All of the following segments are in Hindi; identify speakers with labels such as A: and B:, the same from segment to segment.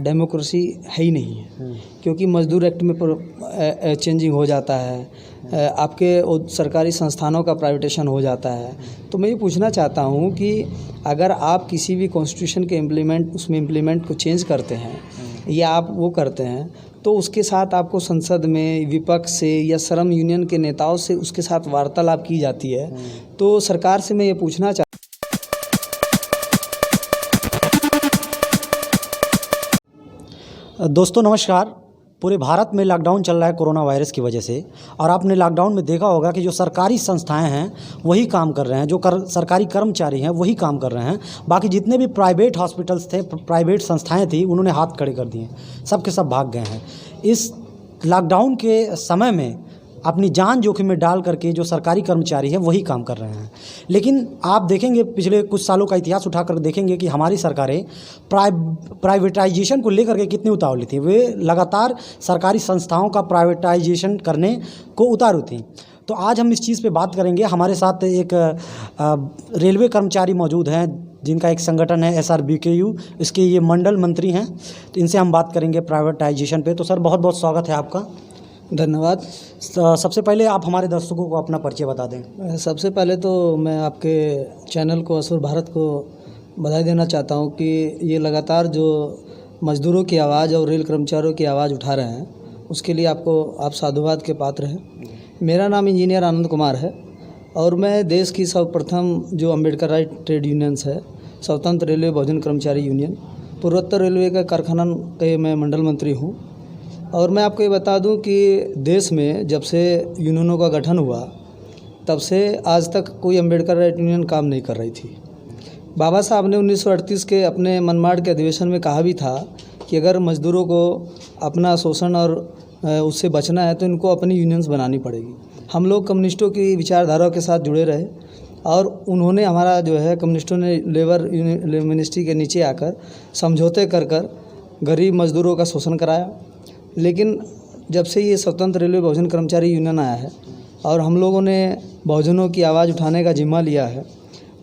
A: डेमोक्रेसी है ही नहीं है, क्योंकि मजदूर एक्ट में चेंजिंग हो जाता है, आपके सरकारी संस्थानों का प्राइवेटेशन हो जाता है। तो मैं ये पूछना चाहता हूँ कि अगर आप किसी भी कॉन्स्टिट्यूशन के इम्प्लीमेंट को चेंज करते हैं या आप वो करते हैं, तो उसके साथ आपको संसद में विपक्ष से या श्रम यूनियन के नेताओं से उसके साथ वार्तालाप की जाती है। तो सरकार से मैं ये पूछना चाहता
B: दोस्तों नमस्कार। पूरे भारत में लॉकडाउन चल रहा है कोरोना वायरस की वजह से, और आपने लॉकडाउन में देखा होगा कि जो सरकारी संस्थाएं हैं वही काम कर रहे हैं, जो सरकारी कर्मचारी हैं वही काम कर रहे हैं। बाकी जितने भी प्राइवेट हॉस्पिटल्स थे, प्राइवेट संस्थाएं थी, उन्होंने हाथ खड़े कर दिए, सब के सब भाग गए हैं। इस लॉकडाउन के समय में अपनी जान जोखिम में डाल करके जो सरकारी कर्मचारी हैं वही काम कर रहे हैं। लेकिन आप देखेंगे पिछले कुछ सालों का इतिहास उठाकर देखेंगे कि हमारी सरकारें प्राइवेटाइजेशन को लेकर के कितनी उतावली थी। वे लगातार सरकारी संस्थाओं का प्राइवेटाइजेशन करने को उतारू थी। तो आज हम इस चीज़ पे बात करेंगे। हमारे साथ एक रेलवे कर्मचारी मौजूद हैं जिनका एक संगठन है SRBKU, इसके ये मंडल मंत्री हैं। तो इनसे हम बात करेंगे प्राइवेटाइजेशन पे। तो सर बहुत बहुत स्वागत है आपका।
A: धन्यवाद।
B: सबसे पहले आप हमारे दर्शकों को अपना परिचय बता दें।
A: सबसे पहले तो मैं आपके चैनल को असुर भारत को बधाई देना चाहता हूं कि ये लगातार जो मज़दूरों की आवाज़ और रेल कर्मचारियों की आवाज़ उठा रहे हैं, उसके लिए आप साधुवाद के पात्र हैं। मेरा नाम इंजीनियर आनंद कुमार है और मैं देश की सर्वप्रथम जो अम्बेडकर राइट ट्रेड यूनियंस है, स्वतंत्र रेलवे बहुजन कर्मचारी यूनियन, पूर्वोत्तर रेलवे का कारखाना के मैं मंडल मंत्री हूँ। और मैं आपको ये बता दूं कि देश में जब से यूनियनों का गठन हुआ तब से आज तक कोई अम्बेडकर राइट यूनियन काम नहीं कर रही थी। बाबा साहब ने 1938 के अपने मनमाड़ के अधिवेशन में कहा भी था कि अगर मज़दूरों को अपना शोषण और उससे बचना है तो इनको अपनी यूनियंस बनानी पड़ेगी। हम लोग कम्युनिस्टों की विचारधारा के साथ जुड़े रहे और उन्होंने हमारा जो है कम्युनिस्टों ने लेबर मिनिस्ट्री के नीचे आकर समझौते कर गरीब मज़दूरों का शोषण कराया। लेकिन जब से ये स्वतंत्र रेलवे बहुजन कर्मचारी यूनियन आया है और हम लोगों ने बहुजनों की आवाज़ उठाने का जिम्मा लिया है,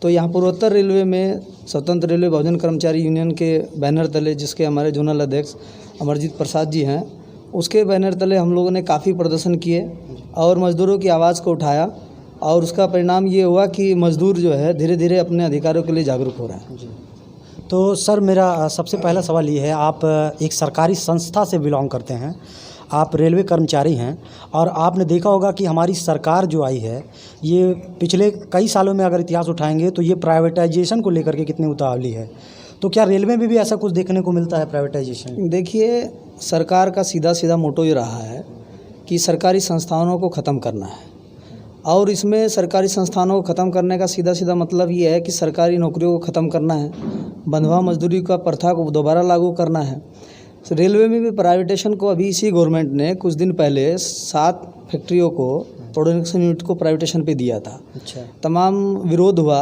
A: तो यहाँ पूर्वोत्तर रेलवे में स्वतंत्र रेलवे बहुजन कर्मचारी यूनियन के बैनर तले, जिसके हमारे जोनल अध्यक्ष अमरजीत प्रसाद जी हैं, उसके बैनर तले हम लोगों ने काफ़ी प्रदर्शन किए और मज़दूरों की आवाज़ को उठाया। और उसका परिणाम ये हुआ कि मज़दूर जो है धीरे धीरे अपने अधिकारों के लिए जागरूक हो रहे हैं।
B: तो सर मेरा सबसे पहला सवाल ये है, आप एक सरकारी संस्था से बिलोंग करते हैं, आप रेलवे कर्मचारी हैं, और आपने देखा होगा कि हमारी सरकार जो आई है ये पिछले कई सालों में अगर इतिहास उठाएंगे तो ये प्राइवेटाइजेशन को लेकर के कितनी उतावली है। तो क्या रेलवे में भी ऐसा कुछ देखने को मिलता है प्राइवेटाइजेशन?
A: देखिए, सरकार का सीधा मोटो ये रहा है कि सरकारी संस्थानों को ख़त्म करना है, और इसमें सरकारी संस्थानों को ख़त्म करने का सीधा मतलब ये है कि सरकारी नौकरियों को ख़त्म करना है, बंधुआ मजदूरी का प्रथा को दोबारा लागू करना है। रेलवे में भी प्राइवेटेशन को अभी इसी गवर्नमेंट ने कुछ दिन पहले 7 फैक्ट्रियों को, प्रोडक्शन यूनिट को प्राइवेटेशन पे दिया था।
B: अच्छा।
A: तमाम विरोध हुआ,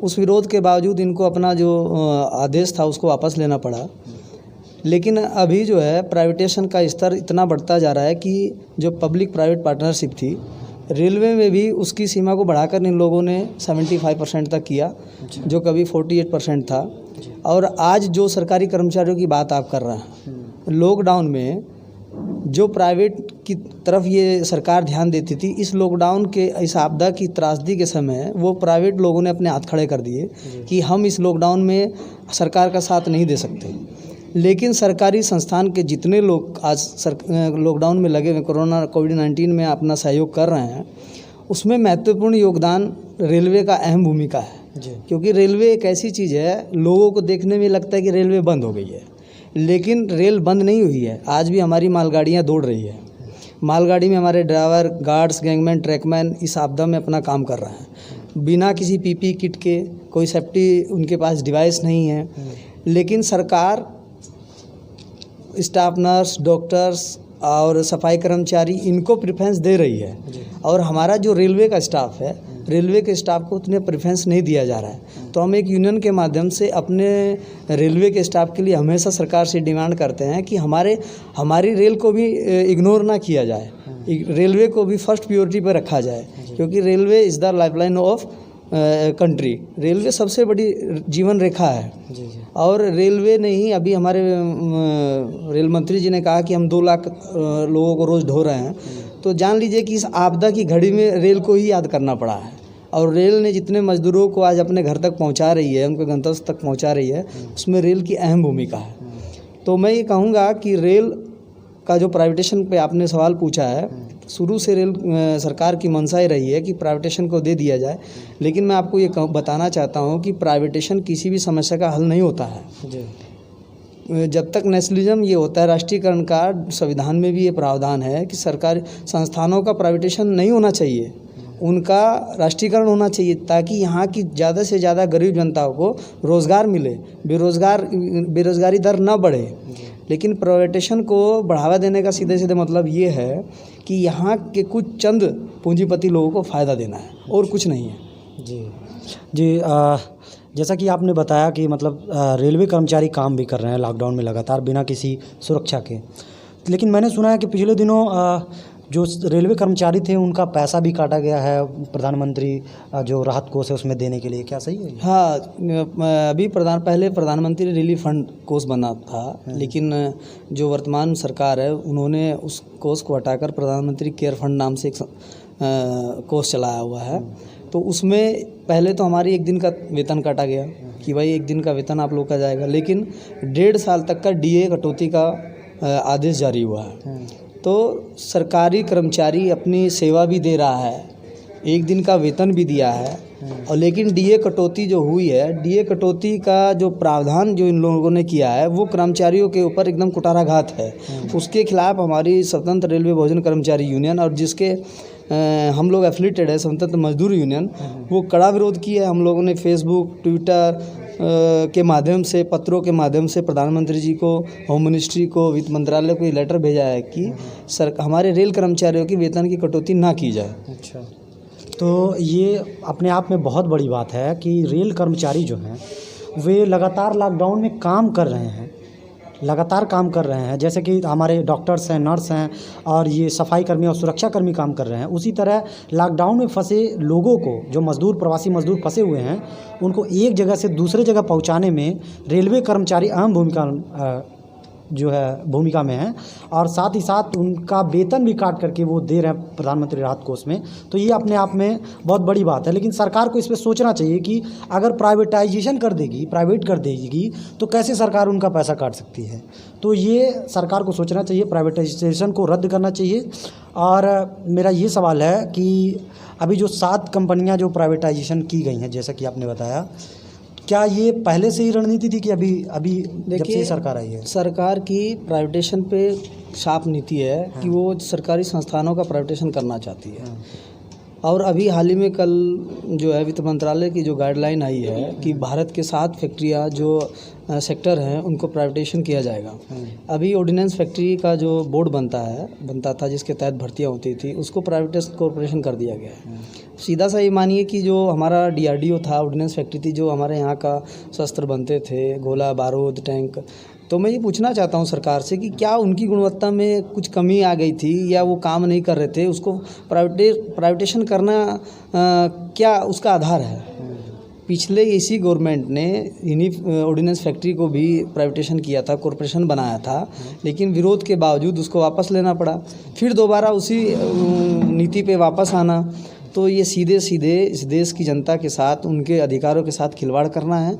A: उस विरोध के बावजूद इनको अपना जो आदेश था उसको वापस लेना पड़ा। लेकिन अभी जो है प्राइवेटेशन का स्तर इतना बढ़ता जा रहा है कि जो पब्लिक प्राइवेट पार्टनरशिप थी रेलवे में भी उसकी सीमा को बढ़ाकर इन लोगों ने 75% तक किया, जो कभी 48% था। और आज जो सरकारी कर्मचारियों की बात आप कर रहे हैं, लॉकडाउन में जो प्राइवेट की तरफ ये सरकार ध्यान देती थी, इस लॉकडाउन के इस आपदा की त्रासदी के समय वो प्राइवेट लोगों ने अपने हाथ खड़े कर दिए कि हम इस लॉकडाउन में सरकार का साथ नहीं दे सकते। लेकिन सरकारी संस्थान के जितने लोग आज लॉकडाउन में लगे हुए कोविड-19 में अपना सहयोग कर रहे हैं, उसमें महत्वपूर्ण योगदान रेलवे का अहम भूमिका है। क्योंकि रेलवे एक ऐसी चीज़ है, लोगों को देखने में लगता है कि रेलवे बंद हो गई है, लेकिन रेल बंद नहीं हुई है। आज भी हमारी मालगाड़ियाँ दौड़ रही है। मालगाड़ी में हमारे ड्राइवर, गार्ड्स, गैंगमैन, ट्रैकमैन इस आपदा में अपना काम कर रहे हैं बिना किसी PPE किट के, कोई सेफ्टी उनके पास डिवाइस नहीं है। लेकिन सरकार स्टाफ नर्स, डॉक्टर्स और सफाई कर्मचारी इनको प्रेफरेंस दे रही है, और हमारा जो रेलवे का स्टाफ है, रेलवे के स्टाफ को उतने प्रेफरेंस नहीं दिया जा रहा है। तो हम एक यूनियन के माध्यम से अपने रेलवे के स्टाफ के लिए हमेशा सरकार से डिमांड करते हैं कि हमारी रेल को भी इग्नोर ना किया जाए, रेलवे को भी फर्स्ट प्रायोरिटी पर रखा जाए, क्योंकि railway is the lifeline of country. Railway सबसे बड़ी जीवन रेखा है।
B: जी जी।
A: और रेलवे ने ही अभी हमारे रेल मंत्री जी ने कहा कि हम 2 लाख लोगों को रोज़ ढो रहे हैं। तो जान लीजिए कि इस आपदा की घड़ी में रेल को ही याद करना पड़ा है। और रेल ने जितने मज़दूरों को आज अपने घर तक पहुंचा रही है, उनके गंतव्य तक पहुंचा रही है, उसमें रेल की अहम भूमिका है। तो मैं ये कहूँगा कि रेल का जो प्राइवेटेशन पे आपने सवाल पूछा है, शुरू से रेल सरकार की मंशा ही रही है कि प्राइवेटेशन को दे दिया जाए। लेकिन मैं आपको ये बताना चाहता हूँ कि प्राइवेटेशन किसी भी समस्या का हल नहीं होता है।
B: जी।
A: जब तक नेशनलिज्म ये होता है, राष्ट्रीयकरण का संविधान में भी ये प्रावधान है कि सरकारी संस्थानों का प्राइवेटेशन नहीं होना चाहिए, उनका राष्ट्रीयकरण होना चाहिए, ताकि यहाँ की ज़्यादा से ज़्यादा गरीब जनताओं को रोज़गार मिले, बेरोज़गारी दर ना बढ़े। लेकिन प्राइवेटेशन को बढ़ावा देने का सीधे सीधे मतलब ये है कि यहाँ के कुछ चंद पूंजीपति लोगों को फ़ायदा देना है और कुछ नहीं है।
B: जी जी। जैसा कि आपने बताया कि मतलब रेलवे कर्मचारी काम भी कर रहे हैं लॉकडाउन में लगातार बिना किसी सुरक्षा के। लेकिन मैंने सुना है कि पिछले दिनों जो रेलवे कर्मचारी थे उनका पैसा भी काटा गया है, प्रधानमंत्री जो राहत कोष है उसमें देने के लिए, क्या सही है?
A: हाँ, अभी पहले प्रधानमंत्री रिलीफ फंड कोष बना था, लेकिन जो वर्तमान सरकार है उन्होंने उस कोष को हटाकर प्रधानमंत्री केयर फंड नाम से एक कोष चलाया हुआ है। तो उसमें पहले तो हमारी 1 दिन का वेतन काटा गया कि भाई 1 दिन का वेतन आप लोग का जाएगा, लेकिन 1.5 साल तक का DA कटौती का आदेश जारी हुआ है। तो सरकारी कर्मचारी अपनी सेवा भी दे रहा है, 1 दिन का वेतन भी दिया है, और लेकिन DA कटौती जो हुई है, DA कटौती का जो प्रावधान जो इन लोगों ने किया है वो कर्मचारियों के ऊपर एकदम कुठाराघात है। उसके खिलाफ हमारी स्वतंत्र रेलवे बहुजन कर्मचारी यूनियन और जिसके हम लोग एफिलिएटेड है स्वतंत्र मजदूर यूनियन, वो कड़ा विरोध किया है। हम लोगों ने फेसबुक, ट्विटर के माध्यम से, पत्रों के माध्यम से प्रधानमंत्री जी को, होम मिनिस्ट्री को, वित्त मंत्रालय को ये लेटर भेजा है कि हमारे रेल कर्मचारियों की वेतन की कटौती ना की जाए।
B: अच्छा, तो ये अपने आप में बहुत बड़ी बात है कि रेल कर्मचारी जो हैं वे लगातार लॉकडाउन में काम कर रहे हैं, लगातार काम कर रहे हैं। जैसे कि हमारे डॉक्टर्स हैं, नर्स हैं और ये सफाई कर्मी और सुरक्षा कर्मी काम कर रहे हैं, उसी तरह लॉकडाउन में फंसे लोगों को, जो मज़दूर, प्रवासी मज़दूर फंसे हुए हैं, उनको एक जगह से दूसरे जगह पहुंचाने में रेलवे कर्मचारी अहम भूमिका में है। और साथ ही साथ उनका वेतन भी काट करके वो दे रहे हैं प्रधानमंत्री राहत कोष में। तो ये अपने आप में बहुत बड़ी बात है। लेकिन सरकार को इस पर सोचना चाहिए कि अगर प्राइवेटाइजेशन कर देगी, प्राइवेट कर देगी, तो कैसे सरकार उनका पैसा काट सकती है। तो ये सरकार को सोचना चाहिए, प्राइवेटाइजेशन को रद्द करना चाहिए। और मेरा ये सवाल है कि अभी जो 7 कंपनियाँ जो प्राइवेटाइजेशन की गई हैं, जैसा कि आपने बताया, क्या ये पहले से ही रणनीति थी कि अभी जब से सरकार आई है?
A: सरकार की प्राइवेटेशन पे साफ नीति है कि वो सरकारी संस्थानों का प्राइवेटेशन करना चाहती है। और अभी हाल ही में कल जो है वित्त मंत्रालय की जो गाइडलाइन आई है कि भारत के 7 फैक्ट्रियाँ जो सेक्टर हैं उनको प्राइवेटेशन किया जाएगा। अभी ऑर्डिनेंस फैक्ट्री का जो बोर्ड बनता था जिसके तहत भर्तियाँ होती थी, उसको प्राइवेट कॉरपोरेशन कर दिया गया है। सीधा सा ये मानिए कि जो हमारा DRDO था, ऑर्डिनेंस फैक्ट्री थी, जो हमारे यहाँ का शस्त्र बनते थे, गोला बारूद, टैंक। तो मैं ये पूछना चाहता हूँ सरकार से कि क्या उनकी गुणवत्ता में कुछ कमी आ गई थी या वो काम नहीं कर रहे थे, उसको प्राइवेटेशन करना क्या उसका आधार है? पिछले इसी गवर्नमेंट ने इन्हीं ऑर्डिनेंस फैक्ट्री को भी प्राइवेटेशन किया था, कॉरपोरेशन बनाया था, लेकिन विरोध के बावजूद उसको वापस लेना पड़ा, फिर दोबारा उसी नीति पे वापस आना। तो ये सीधे सीधे इस देश की जनता के साथ, उनके अधिकारों के साथ खिलवाड़ करना है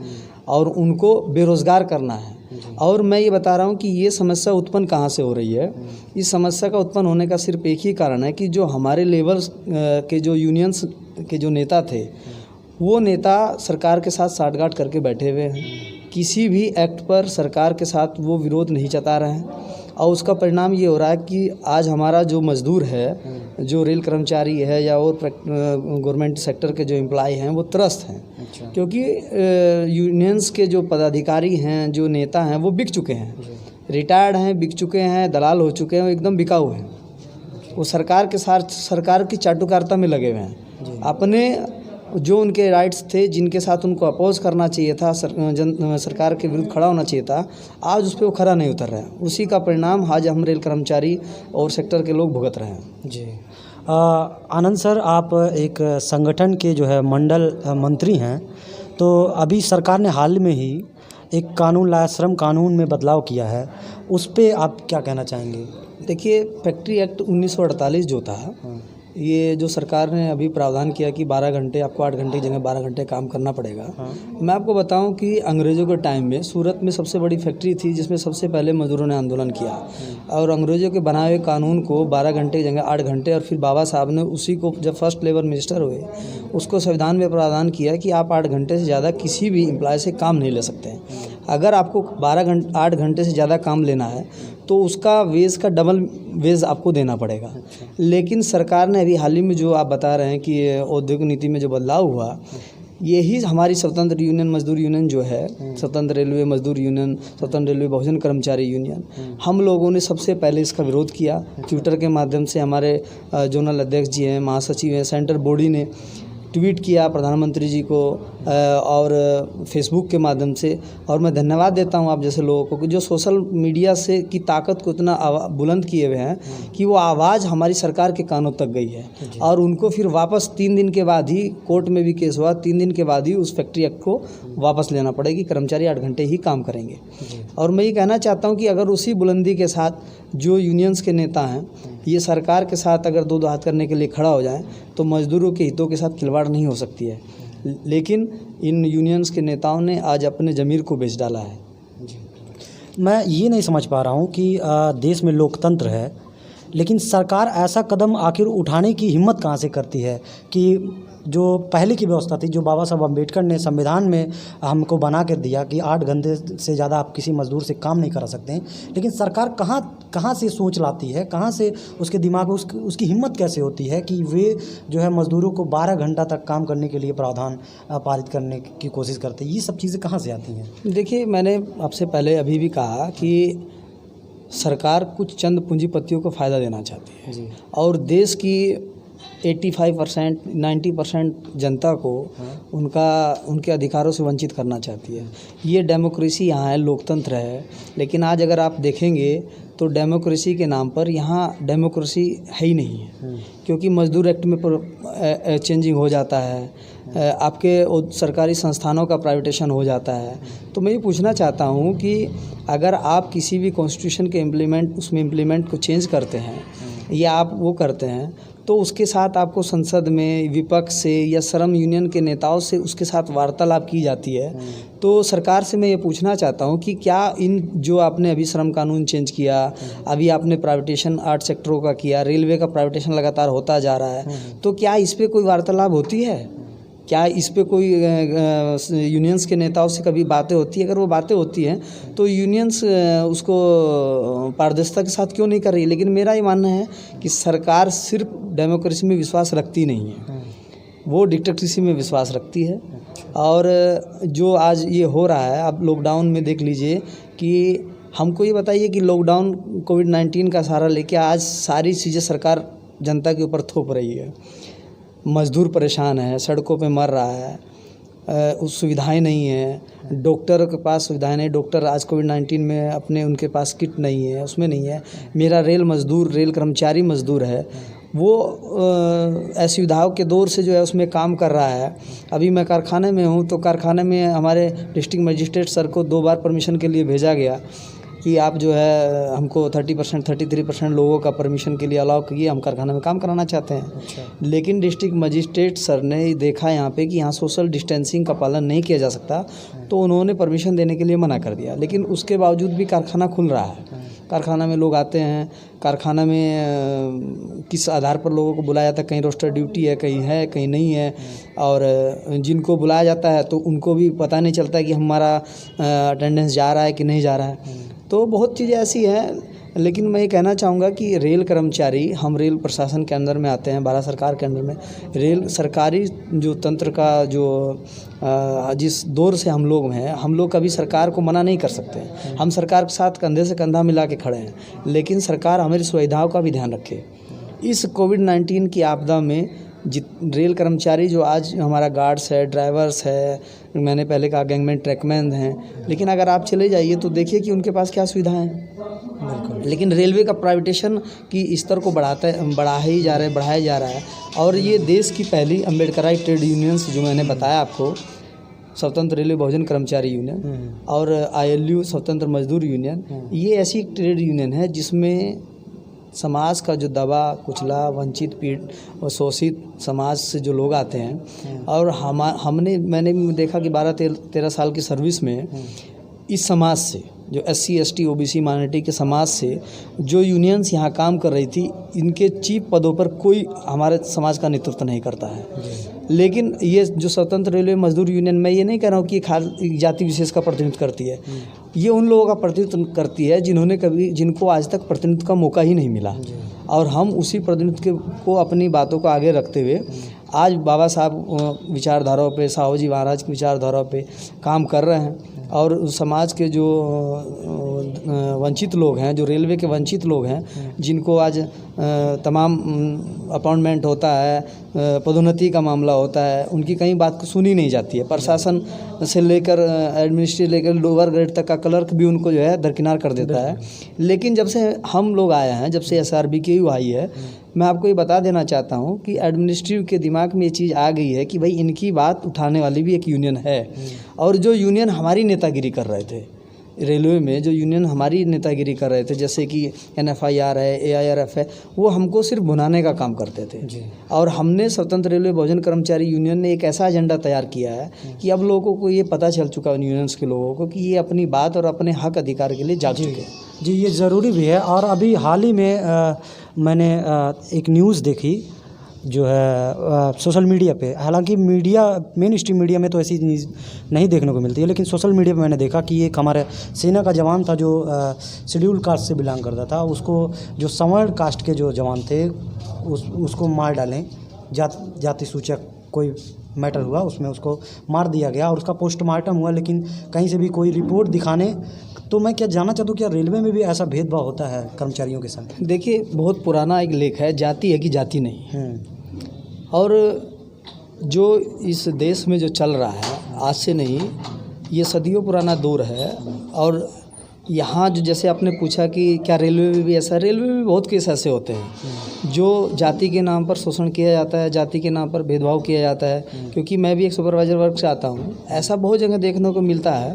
A: और उनको बेरोज़गार करना है। और मैं ये बता रहा हूँ कि ये समस्या उत्पन्न कहाँ से हो रही है। इस समस्या का उत्पन्न होने का सिर्फ एक ही कारण है कि जो हमारे लेवल के जो यूनियंस के जो नेता थे, वो नेता सरकार के साथ साठगांठ करके बैठे हुए हैं। किसी भी एक्ट पर सरकार के साथ वो विरोध नहीं जता रहे हैं और उसका परिणाम ये हो रहा है कि आज हमारा जो मज़दूर है, जो रेल कर्मचारी है या और गवर्नमेंट सेक्टर के जो एम्प्लॉय हैं, वो त्रस्त हैं। अच्छा। क्योंकि यूनियंस के जो पदाधिकारी हैं, जो नेता हैं, वो बिक चुके हैं, रिटायर्ड हैं, बिक चुके हैं, दलाल हो चुके हैं, वो एकदम बिकाऊ हैं। वो सरकार के साथ, सरकार की चाटुकारिता में लगे हुए हैं। अपने जो उनके राइट्स थे, जिनके साथ उनको अपोज करना चाहिए था, सरकार के विरुद्ध खड़ा होना चाहिए था, आज उस पर वो खड़ा नहीं उतर रहे हैं। उसी का परिणाम आज हम रेल कर्मचारी और सेक्टर के लोग भुगत रहे हैं।
B: जी। आनंद सर, आप एक संगठन के जो है मंडल मंत्री हैं, तो अभी सरकार ने हाल में ही एक कानून लाया, श्रम कानून में बदलाव किया है, उस पे आप क्या कहना चाहेंगे?
A: देखिए, फैक्ट्री एक्ट 1948 जो था, ये जो सरकार ने अभी प्रावधान किया कि 12 घंटे, आपको 8 घंटे की जगह 12 घंटे काम करना पड़ेगा। मैं आपको बताऊं कि अंग्रेज़ों के टाइम में सूरत में सबसे बड़ी फैक्ट्री थी जिसमें सबसे पहले मजदूरों ने आंदोलन किया, और अंग्रेज़ों के बनाए हुए कानून को 12 घंटे की जगह 8 घंटे, और फिर बाबा साहब ने उसी को जब फर्स्ट लेबर मिनिस्टर हुए उसको संविधान में प्रावधान किया कि आप 8 घंटे से ज़्यादा किसी भी एम्प्लॉय से काम नहीं ले सकते हैं। अगर आपको 8 घंटे से ज़्यादा काम लेना है तो उसका वेज का डबल वेज आपको देना पड़ेगा। लेकिन सरकार ने अभी हाल ही में जो आप बता रहे हैं कि औद्योगिक नीति में जो बदलाव हुआ, यही हमारी स्वतंत्र यूनियन मजदूर यूनियन जो है, स्वतंत्र रेलवे मजदूर यूनियन, स्वतंत्र रेलवे बहुजन कर्मचारी यूनियन, हम लोगों ने सबसे पहले इसका विरोध किया। ट्विटर के माध्यम से हमारे जोनल अध्यक्ष जी हैं, महासचिव हैं, सेंटर बॉडी ने ट्वीट किया प्रधानमंत्री जी को, और फेसबुक के माध्यम से। और मैं धन्यवाद देता हूं आप जैसे लोगों को कि जो सोशल मीडिया से की ताकत को इतना बुलंद किए हुए हैं कि वो आवाज़ हमारी सरकार के कानों तक गई है, और उनको फिर वापस 3 दिन के बाद ही कोर्ट में भी केस हुआ, 3 दिन के बाद ही उस फैक्ट्री एक्ट को वापस लेना पड़ेगी, कर्मचारी 8 घंटे ही काम करेंगे। और मैं ये कहना चाहता हूँ कि अगर उसी बुलंदी के साथ जो यूनियंस के नेता हैं ये सरकार के साथ अगर दो हाथ करने के लिए खड़ा हो जाएं तो मज़दूरों के हितों के साथ खिलवाड़ नहीं हो सकती है। लेकिन इन यूनियंस के नेताओं ने आज अपने ज़मीर को बेच डाला है।
B: मैं ये नहीं समझ पा रहा हूँ कि देश में लोकतंत्र है, लेकिन सरकार ऐसा कदम आखिर उठाने की हिम्मत कहाँ से करती है कि जो पहले की व्यवस्था थी, जो बाबा साहब अम्बेडकर ने संविधान में हमको बना कर दिया कि 8 घंटे से ज़्यादा आप किसी मज़दूर से काम नहीं करा सकते हैं, लेकिन सरकार कहाँ से सोच लाती है, कहाँ से उसके दिमाग में उसकी हिम्मत कैसे होती है कि वे जो है मज़दूरों को 12 घंटा तक काम करने के लिए प्रावधान पारित करने की कोशिश करते हैं? ये सब चीज़ें कहाँ से आती हैं?
A: देखिए, मैंने आपसे पहले अभी भी कहा कि सरकार कुछ चंद पूंजीपतियों को फ़ायदा देना चाहती है, और देश की 85% 90% जनता को उनके अधिकारों से वंचित करना चाहती है। ये डेमोक्रेसी यहाँ है, लोकतंत्र है। लेकिन आज अगर आप देखेंगे तो डेमोक्रेसी के नाम पर यहाँ डेमोक्रेसी है ही नहीं है, क्योंकि मजदूर एक्ट में चेंजिंग हो जाता है, आपके सरकारी संस्थानों का प्राइवेटेशन हो जाता है। तो मैं ये पूछना चाहता हूँ कि अगर आप किसी भी कॉन्स्टिट्यूशन के इम्प्लीमेंट को चेंज करते हैं या आप वो करते हैं, तो उसके साथ आपको संसद में विपक्ष से या श्रम यूनियन के नेताओं से उसके साथ वार्तालाप की जाती है। तो सरकार से मैं ये पूछना चाहता हूँ कि क्या इन जो आपने अभी श्रम कानून चेंज किया, अभी आपने प्राइवेटेशन 8 सेक्टरों का किया, रेलवे का प्राइवेटेशन लगातार होता जा रहा है, तो क्या इस पर कोई वार्तालाप होती है? क्या इस पे कोई यूनियंस के नेताओं से कभी बातें होती है? अगर वो बातें होती हैं तो यूनियंस उसको पारदर्शिता के साथ क्यों नहीं कर रही? लेकिन मेरा ये मानना है कि सरकार सिर्फ डेमोक्रेसी में विश्वास रखती नहीं है, वो डिक्टेटरसी में विश्वास रखती है। और जो आज ये हो रहा है, आप लॉकडाउन में देख लीजिए कि हमको ये बताइए कि लॉकडाउन कोविड-19 का सहारा लेके आज सारी चीज़ें सरकार जनता के ऊपर थोप रही है। मज़दूर परेशान है, सड़कों पे मर रहा है, उस सुविधाएं नहीं है, डॉक्टर के पास सुविधाएं नहीं, डॉक्टर आज कोविड-19 में उनके पास किट नहीं है, उसमें नहीं है। मेरा रेल कर्मचारी मज़दूर है, वो असुविधाओं के दौर से जो है उसमें काम कर रहा है। अभी मैं कारखाने में हूँ, तो कारखाने में हमारे डिस्ट्रिक्ट मजिस्ट्रेट सर को 2 बार परमिशन के लिए भेजा गया कि आप जो है हमको 30% 33% लोगों का परमिशन के लिए अलाउ कीजिए, हम कारखाने में काम कराना चाहते हैं।
B: अच्छा।
A: लेकिन डिस्ट्रिक्ट मजिस्ट्रेट सर ने देखा यहाँ पे कि यहाँ सोशल डिस्टेंसिंग का पालन नहीं किया जा सकता, तो उन्होंने परमिशन देने के लिए मना कर दिया। लेकिन उसके बावजूद भी कारखाना खुल रहा है, कारखाना में लोग आते हैं, कारखाना में किस आधार पर लोगों को बुलाया जाता है, कहीं रोस्टर ड्यूटी है कहीं नहीं है, और जिनको बुलाया जाता है तो उनको भी पता नहीं चलता कि हमारा अटेंडेंस जा रहा है कि नहीं जा रहा है। तो बहुत चीज़ें ऐसी हैं। लेकिन मैं ये कहना चाहूँगा कि रेल कर्मचारी, हम रेल प्रशासन के अंदर में आते हैं, भारत सरकार के अंदर में रेल सरकारी जो तंत्र का जो जिस दौर से हम लोग हैं, हम लोग कभी सरकार को मना नहीं कर सकते। हम सरकार के साथ कंधे से कंधा मिला के खड़े हैं, लेकिन सरकार हमारी सुविधाओं का भी ध्यान रखे। इस कोविड-19 की आपदा में रेल कर्मचारी जो आज हमारा गार्ड्स है, ड्राइवर्स है, मैंने पहले कहा गैंगमैन, ट्रैकमैन हैं, लेकिन अगर आप चले जाइए तो देखिए कि उनके पास क्या सुविधाएं हैं।
B: बिल्कुल।
A: लेकिन रेलवे का प्राइवेटेशन की स्तर को बढ़ाया जा रहा है। और ये देश की पहली अम्बेडकराइट ट्रेड यूनियंस जो मैंने बताया आपको, स्वतंत्र रेलवे बहुजन कर्मचारी यूनियन और ILU स्वतंत्र मजदूर यूनियन, ये ऐसी ट्रेड यूनियन है जिसमें समाज का जो दबा कुचला, वंचित, पीड़ और शोषित समाज से जो लोग आते हैं, और मैंने देखा कि 12-13 साल की सर्विस में इस समाज से, जो SC ST OBC माइनॉरिटी के समाज से जो यूनियंस यहाँ काम कर रही थी, इनके चीफ पदों पर कोई हमारे समाज का नेतृत्व नहीं करता है। लेकिन ये जो स्वतंत्र रेलवे मजदूर यूनियन, मैं ये नहीं कह रहा हूँ कि ये खाली जाति विशेष का प्रतिनिधित्व करती है, ये उन लोगों का प्रतिनिधित्व करती है जिनको आज तक प्रतिनिधित्व का मौका ही नहीं मिला, और हम उसी प्रतिनिधित्व को अपनी बातों को आगे रखते हुए आज बाबा साहब विचारधाराओं पे, साहू जी महाराज की विचारधाराओं पे काम कर रहे हैं। और समाज के जो वंचित लोग हैं, जो रेलवे के वंचित लोग हैं, जिनको आज तमाम अपॉइंटमेंट होता है, पदोन्नति का मामला होता है, उनकी कहीं बात सुनी नहीं जाती है। प्रशासन से लेकर एडमिनिस्ट्रेटिव लेकर लोअर ग्रेड तक का क्लर्क भी उनको जो है दरकिनार कर देता है। लेकिन जब से हम लोग आए हैं, जब से SRB की आई है, मैं आपको ये बता देना चाहता हूँ कि एडमिनिस्ट्रेटिव के दिमाग में ये चीज़ आ गई है कि भाई इनकी बात उठाने वाली भी एक यूनियन है। और जो यूनियन हमारी नेतागिरी कर रहे थे रेलवे में, जो यूनियन हमारी नेतागिरी कर रहे थे, जैसे कि NFIR है, AIRF है, वो हमको सिर्फ भुनाने का काम करते थे। और हमने स्वतंत्र रेलवे बहुजन कर्मचारी यूनियन ने एक ऐसा एजेंडा तैयार किया है कि अब लोगों को ये पता चल चुका है, यूनियंस के लोगों को, कि ये अपनी बात और अपने हक अधिकार के लिए जाग चुके हैं।
B: जी, ये ज़रूरी भी है। और अभी हाल ही में मैंने एक न्यूज़ देखी जो है सोशल मीडिया पे, हालांकि मीडिया, मेन स्ट्रीम मीडिया में तो ऐसी न्यूज़ नहीं देखने को मिलती है, लेकिन सोशल मीडिया पे मैंने देखा कि एक हमारे सेना का जवान था जो शेड्यूल कास्ट से बिलोंग करता था, उसको जो सवर्ण कास्ट के जो जवान थे उसको मार डालें, जाति सूचक कोई मैटर हुआ, उसमें उसको मार दिया गया और उसका पोस्टमार्टम हुआ, लेकिन कहीं से भी कोई रिपोर्ट दिखाने। तो मैं क्या जानना चाहता हूँ, क्या रेलवे में भी ऐसा भेदभाव होता है कर्मचारियों के साथ?
A: देखिए, बहुत पुराना एक लेख है, जाति है कि जाति नहीं। और जो इस देश में जो चल रहा है, आज से नहीं, ये सदियों पुराना दौर है। और यहाँ जो, जैसे आपने पूछा कि क्या रेलवे में भी ऐसा, रेलवे में बहुत केस ऐसे होते हैं जो जाति के नाम पर शोषण किया जाता है, जाति के नाम पर भेदभाव किया जाता है। क्योंकि मैं भी एक सुपरवाइजर वर्ग से आता हूँ, ऐसा बहुत जगह देखने को मिलता है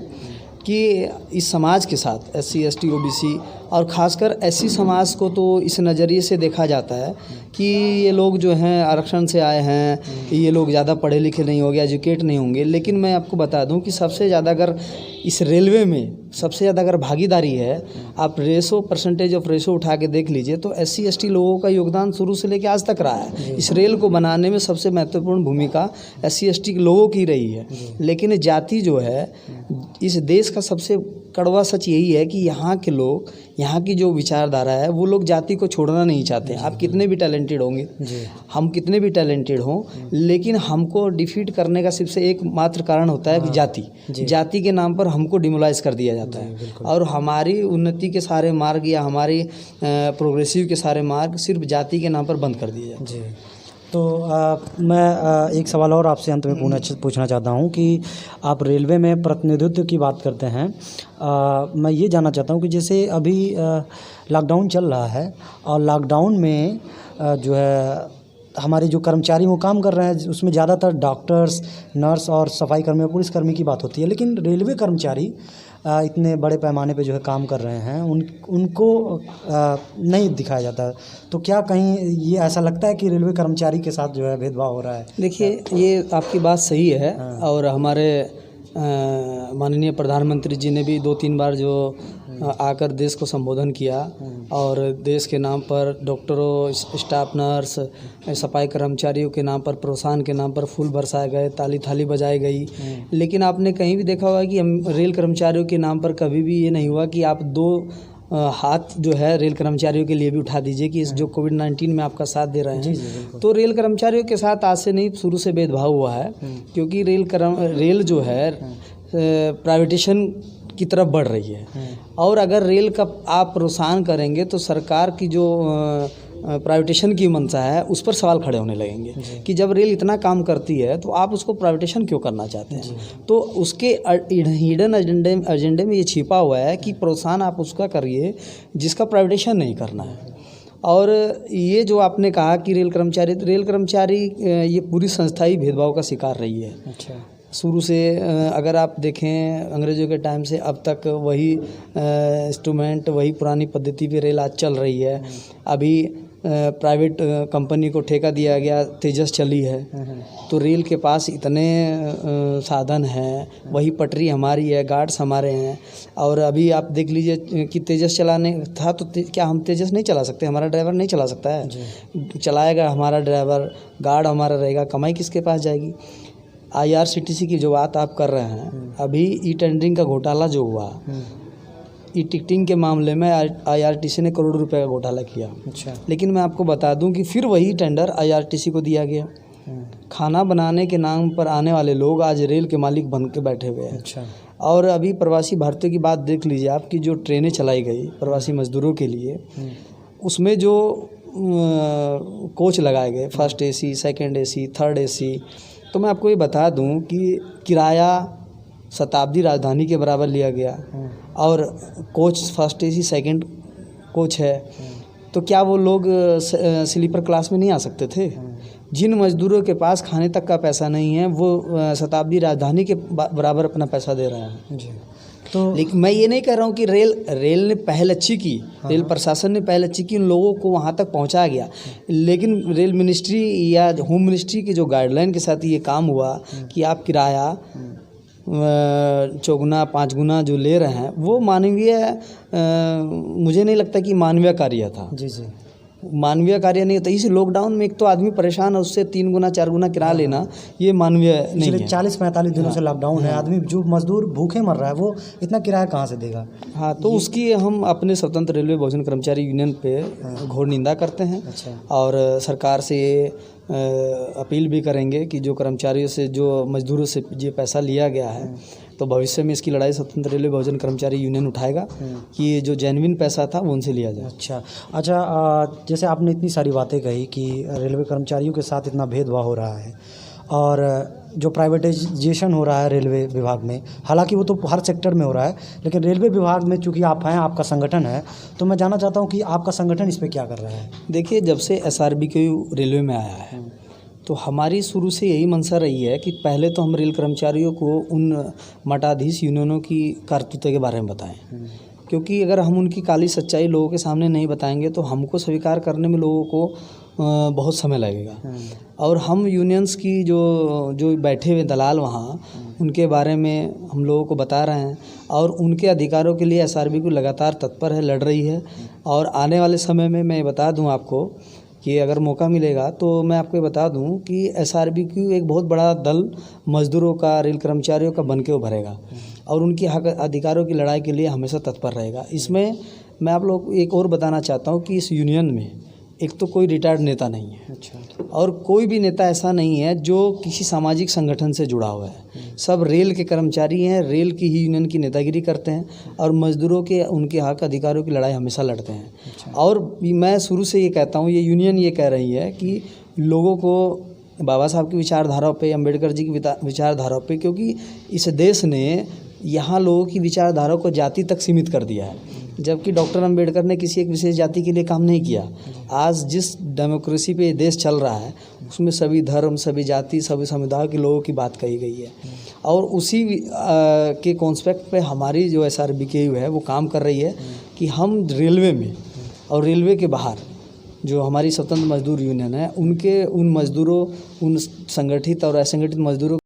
A: कि इस समाज के साथ SC ST OBC और ख़ासकर SC समाज को तो इस नज़रिए से देखा जाता है कि ये लोग जो हैं आरक्षण से आए हैं, ये लोग ज़्यादा पढ़े लिखे नहीं होंगे, एजुकेट नहीं होंगे। लेकिन मैं आपको बता दूं कि सबसे ज़्यादा अगर इस रेलवे में सबसे ज़्यादा अगर भागीदारी है, आप परसेंटेज ऑफ रेशो उठा के देख लीजिए तो SC ST लोगों का योगदान शुरू से लेकर आज तक रहा है। इस रेल को बनाने में सबसे महत्वपूर्ण भूमिका SC ST लोगों की रही है। लेकिन जाति जो है, इस देश का सबसे कड़वा सच यही है कि यहाँ के लोग, यहाँ की जो विचारधारा है, वो लोग जाति को छोड़ना नहीं चाहते। आप कितने भी टैलेंटेड होंगे, हम कितने भी टैलेंटेड हों, लेकिन हमको डिफीट करने का सिर्फ से एक मात्र कारण होता है कि जाति के नाम पर हमको डिमोलाइज कर दिया जाता है। और हमारी उन्नति के सारे मार्ग या हमारी प्रोग्रेसिव के सारे मार्ग सिर्फ जाति के नाम पर बंद कर दिए जाते हैं।
B: तो मैं एक सवाल और आपसे अंत में पूछना चाहता हूं कि आप रेलवे में प्रतिनिधित्व की बात करते हैं। मैं ये जानना चाहता हूं कि जैसे अभी लॉकडाउन चल रहा है और लॉकडाउन में जो है हमारे जो कर्मचारी वो काम कर रहे हैं, उसमें ज़्यादातर डॉक्टर्स, नर्स और सफाई कर्मी और पुलिसकर्मी की बात होती है। लेकिन रेलवे कर्मचारी इतने बड़े पैमाने पे जो है काम कर रहे हैं, उनको नहीं दिखाया जाता। तो क्या कहीं ये ऐसा लगता है कि रेलवे कर्मचारी के साथ जो है भेदभाव हो रहा है?
A: देखिए, ये आपकी बात सही है। और हमारे माननीय प्रधानमंत्री जी ने भी 2-3 बार जो आकर देश को संबोधन किया और देश के नाम पर डॉक्टरों, स्टाफ नर्स, सफाई कर्मचारियों के नाम पर, प्रोत्साहन के नाम पर फूल बरसाए गए, ताली थाली बजाई गई। लेकिन आपने कहीं भी देखा होगा कि हम रेल कर्मचारियों के नाम पर कभी भी ये नहीं हुआ कि आप 2 हाथ जो है रेल कर्मचारियों के लिए भी उठा दीजिए कि इस जो कोविड-19 में आपका साथ दे रहे हैं। तो रेल कर्मचारियों के साथ आज से नहीं, शुरू से भेदभाव हुआ है। क्योंकि रेल जो है प्राइवेटेशन की तरफ बढ़ रही है। और अगर रेल का आप प्रोत्साहन करेंगे तो सरकार की जो प्राइवेटेशन की मंशा है, उस पर सवाल खड़े होने लगेंगे कि जब रेल इतना काम करती है तो आप उसको प्राइवेटेशन क्यों करना चाहते हैं। तो उसके हिडन एजेंडे में ये छिपा हुआ है कि प्रोत्साहन आप उसका करिए जिसका प्राइवेटेशन नहीं करना है। और ये जो आपने कहा कि रेल कर्मचारी ये पूरी संस्था ही भेदभाव का शिकार रही है।
B: अच्छा।
A: शुरू से अगर आप देखें अंग्रेज़ों के टाइम से अब तक वही इंस्ट्रूमेंट, वही पुरानी पद्धति पे रेल आज चल रही है। अभी प्राइवेट कंपनी को ठेका दिया गया, तेजस चली है, तो रेल के पास इतने साधन हैं, वही पटरी हमारी है, गार्ड्स हमारे हैं। और अभी आप देख लीजिए कि तेजस चलाने था तो क्या हम तेजस नहीं चला सकते? हमारा ड्राइवर नहीं चला सकता है? चलाएगा हमारा ड्राइवर, गार्ड हमारा रहेगा, कमाई किसके पास जाएगी? IRCTC की जो बात आप कर रहे हैं, अभी ई टेंडरिंग का घोटाला जो हुआ, ई टिकटिंग के मामले में IRTC ने करोड़ों रुपए का घोटाला किया।
B: अच्छा।
A: लेकिन मैं आपको बता दूं कि फिर वही टेंडर IRTC को दिया गया। खाना बनाने के नाम पर आने वाले लोग आज रेल के मालिक बन के बैठे हुए हैं।
B: अच्छा।
A: और अभी प्रवासी भारतीयों की बात देख लीजिए आप कि जो ट्रेनें चलाई गई प्रवासी मजदूरों के लिए, उसमें जो कोच लगाए गए, first AC, second AC, third AC, तो मैं आपको ये बता दूं कि किराया शताब्दी राजधानी के बराबर लिया गया और coach first AC second coach है, तो क्या वो लोग स्लीपर क्लास में नहीं आ सकते थे? जिन मजदूरों के पास खाने तक का पैसा नहीं है वो शताब्दी राजधानी के बराबर अपना पैसा दे रहे हैं।
B: जी। तो
A: लेकिन मैं ये नहीं कह रहा हूँ कि रेल ने पहल अच्छी की, रेल प्रशासन ने पहल अच्छी की, उन लोगों को वहाँ तक पहुँचा गया। लेकिन रेल मिनिस्ट्री या होम मिनिस्ट्री की जो गाइडलाइन के साथ ये काम हुआ कि आप किराया 4 गुना 5 गुना जो ले रहे हैं, वो मानवीय मुझे नहीं लगता कि मानवीय कार्य था।
B: जी जी।
A: मानवीय कार्य नहीं होता। इस लॉकडाउन में एक तो आदमी परेशान है, उससे 3 गुना 4 गुना किराया लेना ये मानवीय नहीं है।
B: 40-45 दिनों से लॉकडाउन है, आदमी जो मजदूर भूखे मर रहा है वो इतना किराया कहाँ से देगा?
A: हाँ, तो उसकी हम अपने स्वतंत्र रेलवे बहुजन कर्मचारी यूनियन पे घोर निंदा करते हैं।
B: अच्छा।
A: और सरकार से ये अपील भी करेंगे कि जो कर्मचारियों से, जो मजदूरों से ये पैसा लिया गया है, तो भविष्य में इसकी लड़ाई स्वतंत्र रेलवे बहुजन कर्मचारी यूनियन उठाएगा कि ये जो जेन्युइन पैसा था वो उनसे लिया जाए।
B: अच्छा, जैसे आपने इतनी सारी बातें कही कि रेलवे कर्मचारियों के साथ इतना भेदभाव हो रहा है और जो प्राइवेटाइजेशन हो रहा है रेलवे विभाग में, हालांकि वो तो हर सेक्टर में हो रहा है, लेकिन रेलवे विभाग में चूँकि आप हैं, आपका संगठन है, तो मैं जानना चाहता हूँ कि आपका संगठन इस पर क्या कर रहा है?
A: देखिए, जब से SRBK रेलवे में आया है तो हमारी शुरू से यही मंशा रही है कि पहले तो हम रेल कर्मचारियों को उन मठाधीश यूनियनों की कारतूते के बारे में बताएं, क्योंकि अगर हम उनकी काली सच्चाई लोगों के सामने नहीं बताएंगे तो हमको स्वीकार करने में लोगों को बहुत समय लगेगा। और हम यूनियंस की जो बैठे हुए दलाल वहाँ, उनके बारे में हम लोगों को बता रहे हैं और उनके अधिकारों के लिए SRBK लगातार तत्पर है, लड़ रही है। और आने वाले समय में मैं बता दूं आपको कि अगर मौका मिलेगा तो मैं आपको ये बता दूं कि SRBK एक बहुत बड़ा दल मजदूरों का, रेल कर्मचारियों का बन के उभरेगा और उनके हक अधिकारों की लड़ाई के लिए हमेशा तत्पर रहेगा। इसमें मैं आप लोग को एक और बताना चाहता हूं कि इस यूनियन में एक तो कोई रिटायर्ड नेता नहीं है।
B: अच्छा।
A: और कोई भी नेता ऐसा नहीं है जो किसी सामाजिक संगठन से जुड़ा हुआ है। सब रेल के कर्मचारी हैं, रेल की ही यूनियन की नेतागिरी करते हैं और मजदूरों के, उनके हक अधिकारों की लड़ाई हमेशा लड़ते हैं।
B: अच्छा।
A: और मैं शुरू से ये कहता हूँ, ये यूनियन ये कह रही है कि लोगों को बाबा साहब की विचारधाराओं पे, अम्बेडकर जी की विचारधाराओं पे, क्योंकि इस देश ने यहाँ लोगों की विचारधारा को जाति तक सीमित कर दिया है, जबकि डॉक्टर अम्बेडकर ने किसी एक विशेष जाति के लिए काम नहीं किया। आज जिस डेमोक्रेसी पे देश चल रहा है उसमें सभी धर्म, सभी जाति, सभी समुदाय के लोगों की बात कही गई है और उसी के कॉन्सेप्ट पे हमारी जो SRBK है वो काम कर रही है कि हम रेलवे में और रेलवे के बाहर जो हमारी स्वतंत्र मजदूर यूनियन है, उन मजदूरों, उन संगठित और असंगठित मजदूरों